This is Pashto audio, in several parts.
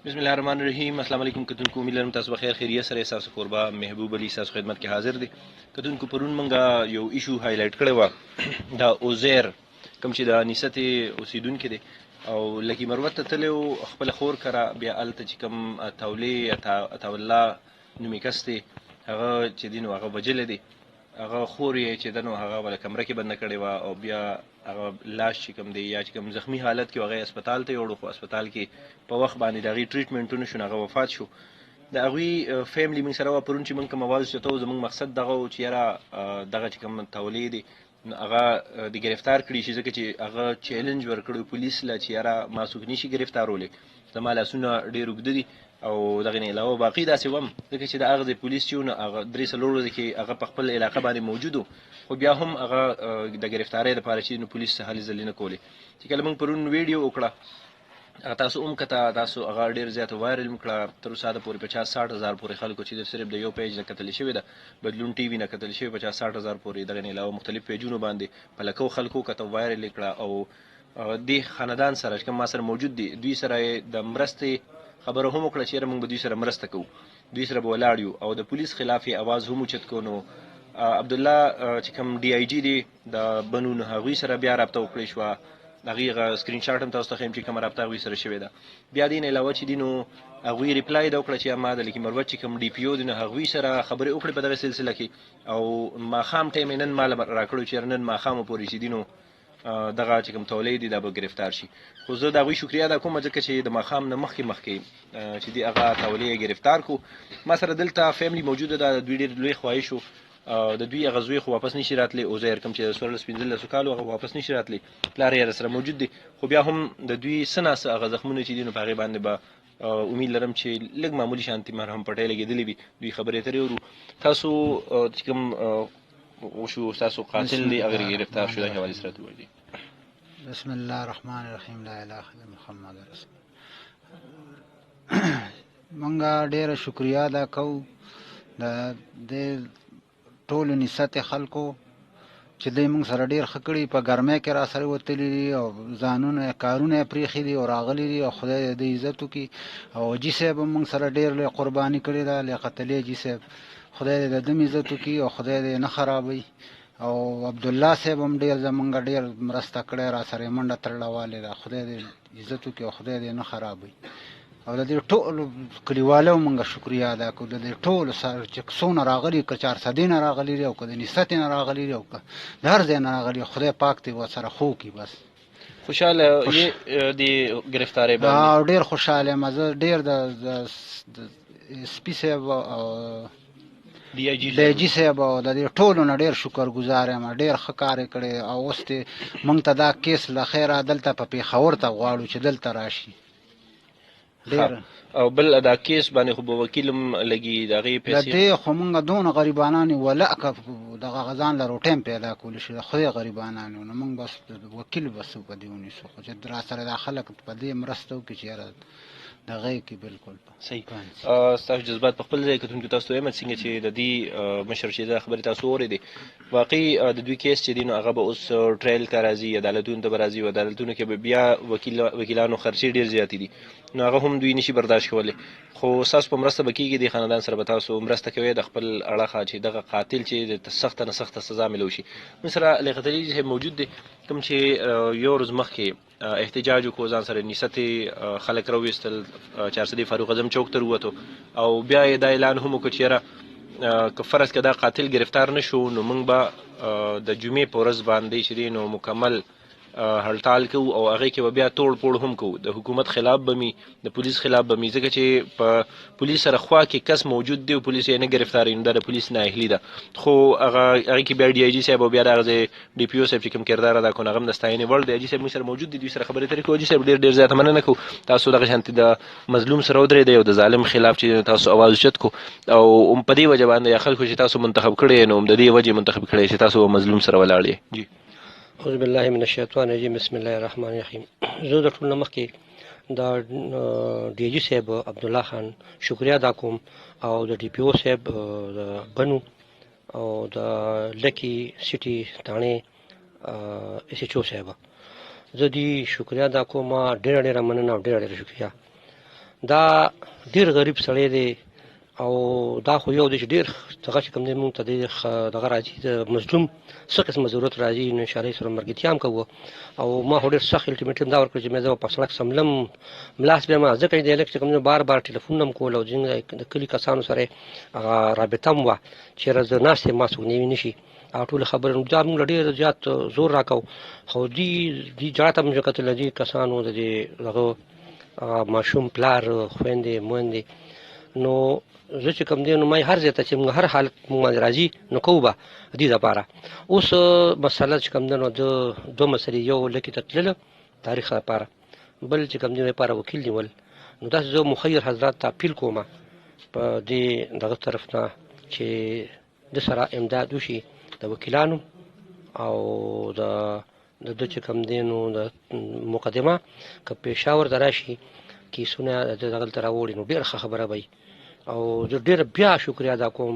بسم الله الرحمن الرحیم. السلام علیکم کتونکو، امید لرم تاسو بخیر خیریت سره تاسو قربا محبوب علي تاسو خدمت کې حاضر دي. کتونکو پرون منګه یو ایشو هایلایټ کړی و دا اوزیر کوم چې د نسبت اوسیدونکو دي او لکی مروت ته تلو خپل خور کرا بیا الته چې کوم تولی اتا الله نومي کسته هغه چې دین هغه وجل دي هغه خور یې چې دنو هغه ول کمره کې بند کړی و او بیا هغه لاش چې کوم دی یا چې کوم زخمی حالت کې هغه هسپتال ته یوړو خو هسپتال کې په وخت باندې دغه ټریټمنټونه شو هغه وفات شو. د هغه فیملی من سره پرون چې من کوم आवाज شته زموږ مقصد دغه چې یاره دغه چې کوم تولید هغه د گرفتار کړی شي ځکه چې هغه چیلنج ورکړو پولیس لا چې یاره ماسوک نشي گرفتارولې زماله سونه ډیر وګد دي او دغه نه علاوه باقی داسې وم ځکه چې د هغه د پولیس چونه هغه درې سلوړو کې هغه په خپل علاقې باندې موجودو خو بیا هم هغه د گرفتاری لپاره چې نو پولیس هلي ځلینه کولې چې کله موږ پرون ویډیو وکړه تاسو کته تاسو هغه ډیر زیات وایرل مکړه تر اوسه پورې 50-60 هزار پورې خلکو چې صرف د یو پیج نه کتل شوی ده بدلون ټي وي نه کتل شوی 50-60 هزار پورې دغه نه علاوه مختلف پیجونو باندې په لکو خلکو کته وایرل کړه او د خاندان سره کوم ما سره موجود دي دوی سره د مرستې خبره هم وکړه چې موږ به دوی سره مرسته کوو دوی سره به ولاړ یو او د پولیس خلاف आवाज هم اوچت کو. نو عبد الله چې کوم ډي آی جی دی د بنون هغوی سره بیا رابطه وکړی شو هغه سکرین شاټ هم تاسو ته خیم چې کوم رابطه هغوی سره شوې ده بیا دین علاوه چې دینو هغوی ریپلای دا وکړه چې ما د لیکي مروت چې کوم ډي پی او دینه هغوی سره خبرې وکړې په دغه سلسله کې او ما خام ټیم نن مال راکړو چې نن ما خام پورې چې دینو دغه چې کوم تولید دی دا به گرفتار شي. خو زه د هغوی شکریا ادا کوم ځکه چې د ماښام نه مخکې چې دی هغه تولید گرفتار کو. ما سره دلته فیملی موجوده ده دوی ډېر لوی خواهش شو د دوی هغه زوی خو واپس نشي راتلی اوزیر کوم چې 16-15 کالو هغه واپس نشي راتلی پلار یې سره موجود دی خو بیا هم د دوی سناس هغه زخمونه چې دي نو په هغې باندې به امید لرم چې لږ معمولي شانتي مرهم پټۍ لګېدلې وي دوی خبرې اترې ورو تاسو چې کوم وشو تاسو قاتل دی هغه گرفتار شو د حوالې سره وړي. بسم الله الرحمن الرحیم لا اله الا محمد رسول منګه ډیره شکریا ادا کوو د ټولو نسبت خلکو چې دوی موږ سره ډېر ښه کړي په ګرمۍ کې را سره وتلي دي او ځانونه کارونه یې پرېښي دي او راغلي دي او خدای د عزت وکړي او جي صاحب هم موږ سره ډېر لوی قرباني کړې ده لیاقت علي جي صاحب خدای دې د ده عزت وکړي او خدای دې نه خرابوي او عبدالله صاحب هم ډېر زمونږ ډېر مرسته کړې را سره یې منډه تړله والې ده خدای دې عزت وکړي او خدای دې نه خرابوي او د دې ټولو کلیوالو موږ شکریا ادا کوو د دې ټولو سره چې څونه راغلي که 400 نه راغلي دي او که د نسبت نه راغلي دي او که د هر ځای نه راغلي خدای پاک دې ورسره خو کړي. بس خوشحاله یې د گرفتاری باندې ډېر خوشحاله یم زه ډېر د سپي صاحب او ډي آی جي صاحب او د دې ټولو نه ډېر شکر ګزار یم ډېر ښه کار یې کړی او اوس دې موږ ته دا کیس له خیره دلته په پېښور ته غواړو چې دلته راشي ډېر او بل دا کیس باندې خو به وکیل هم لګي د هغې پیسې د دې خو موږ دونه غریبانان یو ولکه دغه غزان له روټیم پیدا کولی شي د خدای غریبانان یو نو موږ بس وکیل بس په دې ونیسو خو چې را سره دا خلک په دې مرسته وکړي چې یاره دغه کې بالکل صحیح. ستاسو جذبات په خپل ځای کتونکو تاسو وایم څنګه چې د دې مشر چې دا خبرې تاسو اورېدې واقعي د دوی کیس چې دی نو هغه به اوس ټرایل ته راځي عدالتونو ته به راځي او عدالتونو کې به بیا وکیلانو خرچې ډېر زیاتې دي نو هغه هم دوی نشي برداشت کولی خو ستاسو په مرسته به کېږي د خاندان سره به تاسو مرسته کوئ د خپل اړخه چې دغه قاتل چې د سخته نه سخته سزا میلو شي. موږ سره لیاقت علي صاحب موجود دی کوم چې یو ورځ مخکې احتجاج وکړو ځان سره نسبت خلک راویستل 400 فاروق اعظم چوک ته ووتو او بیا یې دا اعلان هم وکړو چې یاره که فرض که دا قاتل گرفتار نشو نو موږ به د جمعې په ورځ باندې چې دی نو مکمل هړتال کوو او هغې کې به بیا توړ پوړ هم کوو د حکومت خلاف به می د پولیس خلاف به می ځکه چې په پولیس سره خوا کې کس موجود دی او پولیس یې نه ګرفتاروي نو دا د پولیس نااهلي ده خو هغې کې بیا ډي آی جي صاحب او بیا د هغه ډي پي او صاحب چې کوم کردار ادا کړو هغه هم د ستاینې وړ دی حاجي صاحب موږ سره موجود دي دوی سره خبرې اترې کوو حاجي صاحب ډېر زیاته مننه کوو تاسو دغه شانتې د مظلوم سره ودرېدئ او د ظالم خلاف چې تاسو اواز اوچت کو او په دې وجه باندې خلکو چې تاسو منتخب کړی نو د دې وجې منتخب کړی چې تاسو مظلوم سره ولاړ یې. جی اعوذ بالله من الشیطان الرجیم بسم الله الرحمن الرحیم. زه د ټول نه مخکې د ډي آی جي صاحب عبدالله خان شکریا ادا کوم او د ډي پي او صاحب د بنو او د لکی سټي تاڼې ایس ایچ او صاحب زه دې شکریا ادا کوم ډېره ډېره مننه او ډېره ډېره شکریا دا ډېر غریب سړی دی او دا خو یو دی چې ډېر دغه چې کوم دی مونږ ته دغه راځي د مظلوم څه قسمه ضرورت راځي نو انشاءالله سره ملګرتیا هم کوو او ما خو ډېر سخت الټیمیټم دا ورکړ چې مې زه په سړک سملم ملاس بیا ما ځکه د هلک چې کوم دی بار بار ټلیفون هم کول او ځینې د کلي کسانو سره هغه رابطه هم وه چېرې زه ناست یم ما څوک نوي نه شي او ټولې خبرې دا موږ له ډېر زیات زور راکوو خو دې جړه ته موږ کتل دې کسانو د دې دغه ماشوم پلار خویندې مویندې نو زه چې کوم دی نو ما هر ځای ته چې موږ هر حالت موږ باندې راځي نو کوو به دې دپاره اوس مسله چې کوم دی نو د دوه مسلې یو لکې ته تلله تاریخ لپاره بل چې کوم دی لپاره وکیل نیول نو داسې زه مخیر حضرات ته اپیل کوم په دې دغه طرف نه چې د سره امداد وشي د وکیلانو او د چې کوم دی نو د مقدمه که پېښور ته راشي کیسونه دغلته راوړي نو ډېره ښه خبره به او زه ډېره بیا شکریه ادا کوم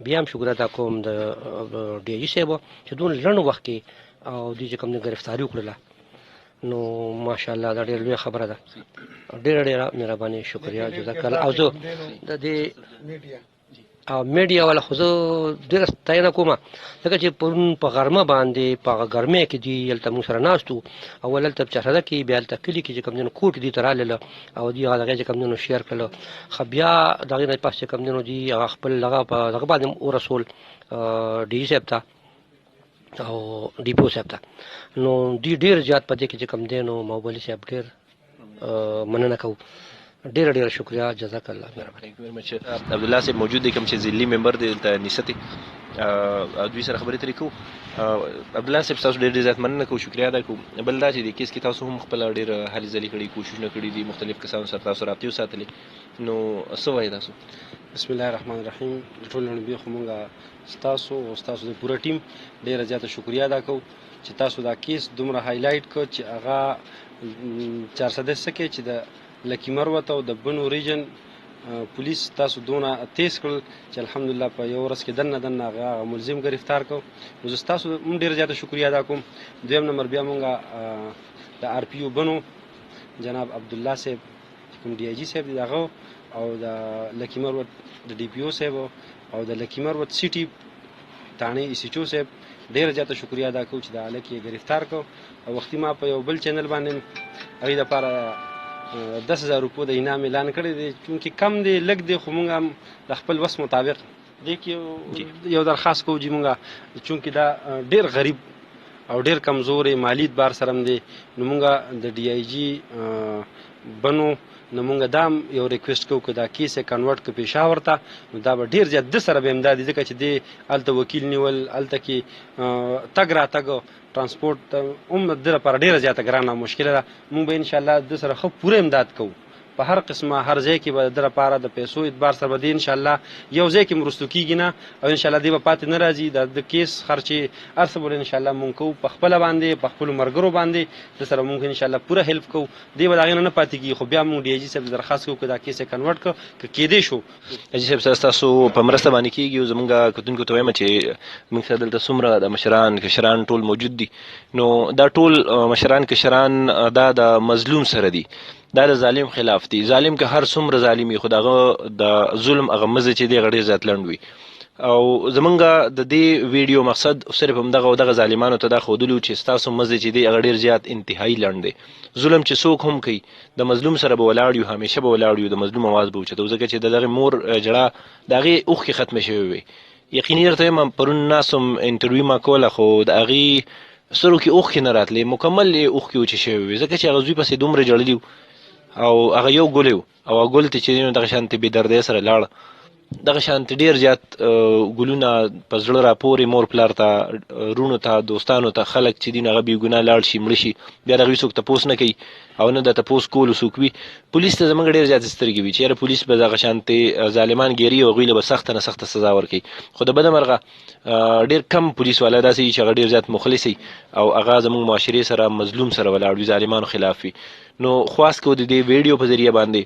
بیا هم شکریه ادا کوم د ډي جي صاحب چې دونه لنډ وخت کې او دې چې کوم دی ګرفتاري وکړله نو ماشاءالله دا ډېره لویه خبره ده ډېره مهرباني شکریه جزاک الله او زه د دې او میډیا والا خو زه ډېره ستاینه کوم ځکه چې پرون په غرمه باندې په هغه ګرمۍ کې دي هلته موږ سره ناست وو اول هلته په چهرده کې بیا هلته کلي کې چې کوم دی نو کور کې دوی ته رالله او دوی هغه دغې چې کوم دی نو شیر کړله ښه بیا د هغې نه پس چې کوم دی نو دوی هغه خپل هغه په دغه باندې ورسول ډي جي صاحب ته او ډي پي او صاحب ته نو دوی ډېر زیات په دې کې چې کوم دی نو مهبولي صاحب ډېر مننه کوو ډېره شکریه جزاک الله مهرباني عبدالله صاحب موجود دی کوم چې ضلعي ممبر دی دلته نیستې دوی سره خبرې ترې کوو عبدالله صاحب تاسو ډېر زیات مننه کوو شکریه ادا کوو بل دا چې د کیس کې تاسو هم خپله ډېر هلې ځلې کړي کوششونه کړي دي مختلف کسانو سره تاسو رابطې وساتلې نو څه وایي تاسو بسم الله الرحمن الرحیم د ټولو نړۍ خو مونږ ستاسو او ستاسو د پوره ټیم ډېره زیاته شکریه ادا کوو چې تاسو دا کیس دومره هایلایټ کړ چې هغه 410 کې چې د لکی مروت او د بنو ریجن پولیس تاسو دونه تیز کړل چې الحمدلله په یو ورځ کې دنه هغه ملزم گرفتار کړ نو زه ستاسو هم ډېره زیاته شکریه ادا کوم دویم نمبر بیا مونږ د آر پي او بنو جناب عبدالله صاحب کوم ډي آی جي صاحب دی هغه او د لکی مروت د ډي پي او صاحب او د لکی مروت سیټي تانې ای سی چو صاحب ډېره زیاته شکریه ادا کوم چې د هلک یې گرفتار کړ او وختي ما په یو بل چینل باندې هغې دپاره 10,000 روپو د انعام اعلان کړی دی چونکې کم دی لږ دی خو مونږ هم د خپل وس مطابق دې کې یو درخواست کوو چې مونږ چونکې دا ډېر غریب او ډېر کمزورې مالي اعتبار سره هم دی نو مونږ د ډي آی جي بنو نو مونږ دا هم یو ریکویسټ کوو که دا کیس یې کنورټ کړو پېښور ته نو دا به ډېر زیات ده سره به امداد وي ځکه چې دی هلته وکیل نیول هلته کې تګ راتګ ترانسپورټ هم د لپاره ډېره زیاته ګرانه او مشکله ده مونږ به انشاءالله د سره ښه پوره امداد کوو په هر قسمه هر ځای کې به د لپاره د پیسو اعتبار سره به دی انشاءالله یو ځای کې مرستو کېږي نه او انشاءالله دی به پاتې نه راځي د کیس خرچې هر څه به انشاءالله مونږ کوو په خپله باندې په خپلو ملګرو باندې د سره مونږ انشاءالله پوره هیلپ کوو دی به د هغې نه پاتې کېږي خو بیا مونږ ډي آی جي صاحب درخواست کوو که دا کیس یې کنورټ کړو که کېدی شو حاجي صاحب ستاسو په مرسته باندې کېږي او زمونږ کتونکو ته وایم چې موږ سره دلته څومره د مشران کشران ټول موجود دي نو دا ټول مشران کشران دا د مظلوم سره دي دا د ظالم خلاف دی ظالم که هر څومره ظالم وي خو د هغه د ظلم هغه مزه چې دی هغه ډېر زیات لنډ وي او زمونږ د دې ویډیو مقصد صرف همدغه او دغه ظالمانو ته دا ښودلي چې ستاسو مزه چې دی هغه ډېر زیات انتهایي لنډ دی ظلم چې څوک هم کوي د مظلوم سره به ولاړ یو همیشه به ولاړ یو د مظلوم اواز به اوچتو ځکه چې د دغې مور جړه د هغې اوښکې ختمې شوې وې یقیني درته وایم پرون ناست وم انټرویو ما کوله خو د هغې سترګو کې اوښکې نه راتلې مکمل یې اوښکې وچې شوې وې ځکه چې هغه زوی پسې دومره ژړلي او هغه یو ګل او هغه ګل ته چې دی نو دغه شانتې بې دردۍ سره لاړه دغه شانتې ډېر زیات ګلونه په زړه راپورې مور پلار ته رونو ته دوستانو ته خلک چې دي نو هغه بې ګناه لاړ شي مړه شي بیا د هغوی څوک تپوس نه کوي او نه د تپوس کولو څوک وي پولیس ته زموږ ډېر زیاتې سترګې وي چې یاره پولیس به دغه شانتې ظالمان ګیري او هغوی له به سخته نه سخته سزا ورکوي خو د بده مرغه ډېر کم پولیس والا داسې وي چې هغه ډېر زیات مخلص وي او هغه زموږ معاشرې سره مظلوم سره ولاړ وي ظالمانو خلاف وي نو خواست کوو د دې ویډیو په ذریعه باندې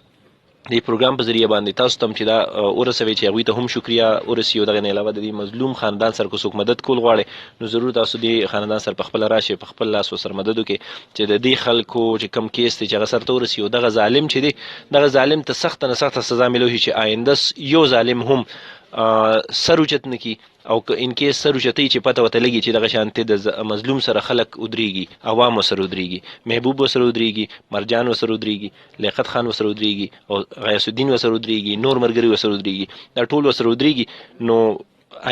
د پروګرام په ذریعه باندې تاسو ته چې دا ورسوي چې هغوی ته هم شکریا ورسي او دغه نه علاوه د دې مظلوم خاندان سره که څوک مدد کول غواړي نو ضرور تاسو دې خاندان سره په خپله راشئ په خپل لاس ورسره مدد وکړئ چې د دې خلکو چې کم کیس دی چې هغه سرته ورسي او دغه ظالم چې دی دغه ظالم ته سخته نه سخته سزا میلو شي چې آینده یو ظالم هم سر اوچت نه کي او که ان کیس سر اوچتوي چې پته ورته لګي چې دغه شانتې د مظلوم سره خلک ودرېږي عوام ورسره ودرېږي محبوب ورسره ودرېږي مرجان ورسره ودرېږي لیاقت خان ورسره ودرېږي او غیاث الدین ورسره ودرېږي نور ملګري ورسره ودرېږي دا ټول ورسره ودرېږي نو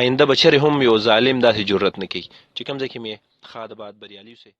آینده به چرې هم یو ظالم داسې جرأت نه کوي چې کوم ځای کې مې ښاد باد بریالي اوسئ.